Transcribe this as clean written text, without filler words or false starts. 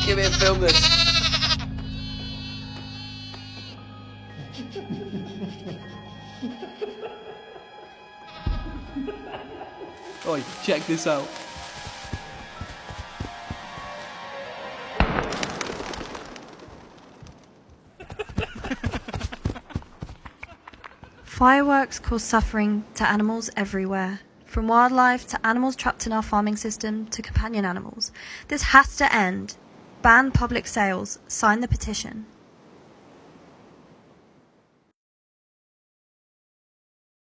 get me and film this. Oi, check this out. Fireworks cause suffering to animals everywhere, from wildlife to animals trapped in our farming system to companion animals. This has to end. Ban public sales. Sign the petition.